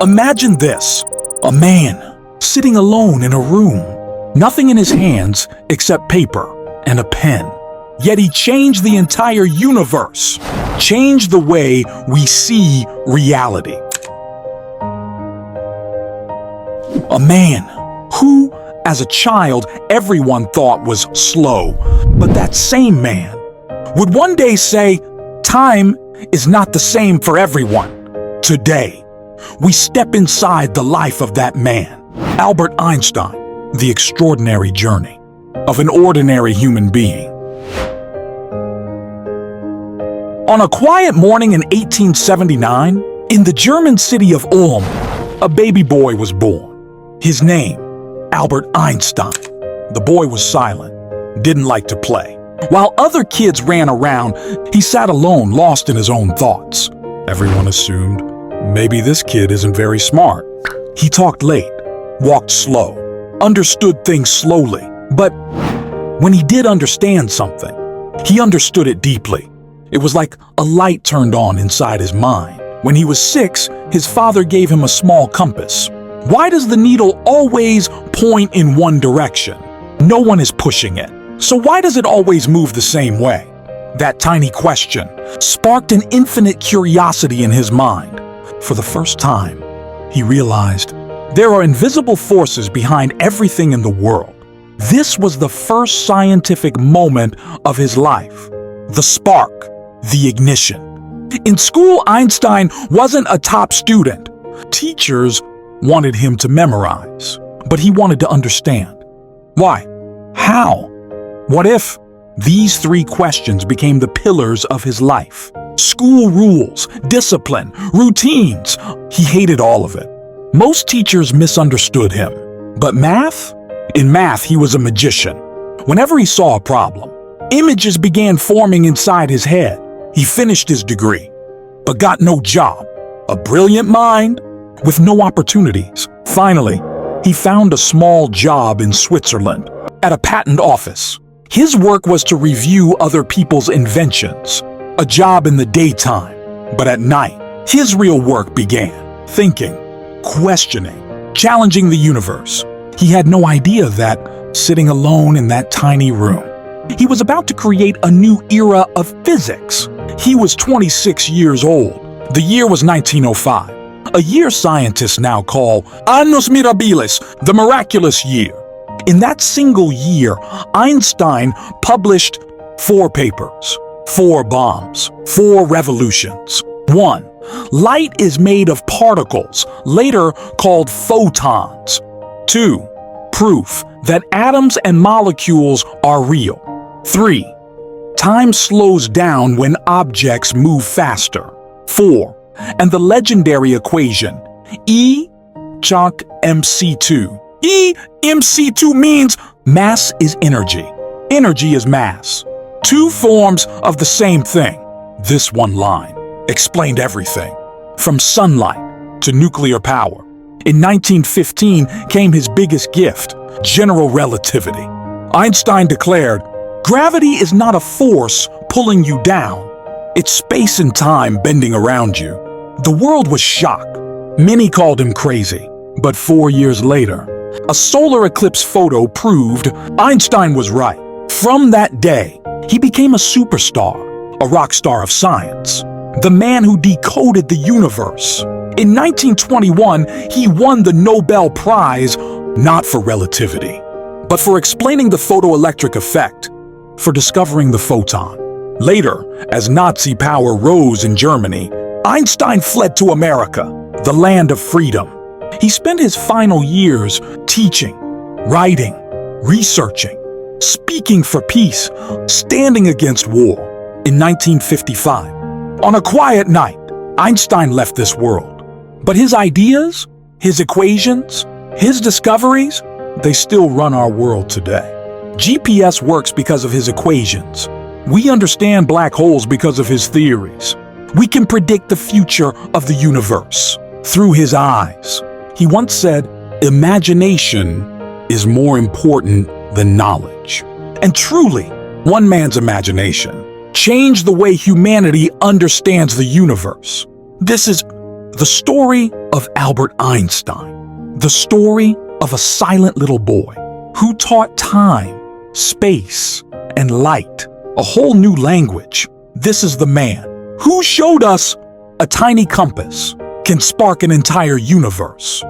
Imagine this, a man sitting alone in a room, nothing in his hands except paper and a pen. Yet he changed the entire universe, changed the way we see reality. A man who, as a child, everyone thought was slow, but that same man would one day say, time is not the same for everyone. Today, we step inside the life of that man, Albert Einstein, the extraordinary journey of an ordinary human being. On a quiet morning in 1879, in the German city of Ulm, a baby boy was born. His name, Albert Einstein. The boy was silent, didn't like to play. While other kids ran around, he sat alone, lost in his own thoughts. Everyone assumed, maybe this kid isn't very smart. He talked late, walked slow, understood things slowly. But when he did understand something, he understood it deeply. It was like a light turned on inside his mind. When he was 6, his father gave him a small compass. Why does the needle always point in one direction? No one is pushing it. So why does it always move the same way? That tiny question sparked an infinite curiosity in his mind. For the first time, he realized there are invisible forces behind everything in the world. This was the first scientific moment of his life. The spark, the ignition. In school, Einstein wasn't a top student. Teachers wanted him to memorize, but he wanted to understand. Why? How? What if? These 3 questions became the pillars of his life. School rules, discipline, routines. He hated all of it. Most teachers misunderstood him. But math? In math, he was a magician. Whenever he saw a problem, images began forming inside his head. He finished his degree, but got no job. A brilliant mind with no opportunities. Finally, he found a small job in Switzerland at a patent office. His work was to review other people's inventions, a job in the daytime, but at night, his real work began. Thinking, questioning, challenging the universe. He had no idea that, sitting alone in that tiny room, he was about to create a new era of physics. He was 26 years old. The year was 1905, a year scientists now call Annus Mirabilis, the miraculous year. In that single year, Einstein published 4 papers, 4 bombs, 4 revolutions. 1. Light is made of particles, later called photons. 2. Proof that atoms and molecules are real. 3. Time slows down when objects move faster. 4. And the legendary equation, E chalk mc2. E mc2 means mass is energy. Energy is mass. 2 forms of the same thing. This one line explained everything, from sunlight to nuclear power. In 1915 came his biggest gift, general relativity. Einstein declared, gravity is not a force pulling you down. It's space and time bending around you. The world was shocked. Many called him crazy. But 4 years later, a solar eclipse photo proved Einstein was right. From that day, he became a superstar, a rock star of science, the man who decoded the universe. In 1921, he won the Nobel Prize, not for relativity, but for explaining the photoelectric effect, for discovering the photon. Later, as Nazi power rose in Germany, Einstein fled to America, the land of freedom. He spent his final years teaching, writing, researching, speaking for peace, standing against war. In 1955, on a quiet night, Einstein left this world. But his ideas, his equations, his discoveries, they still run our world today. GPS works because of his equations. We understand black holes because of his theories. We can predict the future of the universe through his eyes. He once said, imagination is more important than knowledge. And truly, one man's imagination changed the way humanity understands the universe. This is the story of Albert Einstein, the story of a silent little boy who taught time, space, and light a whole new language. This is the man who showed us a tiny compass can spark an entire universe.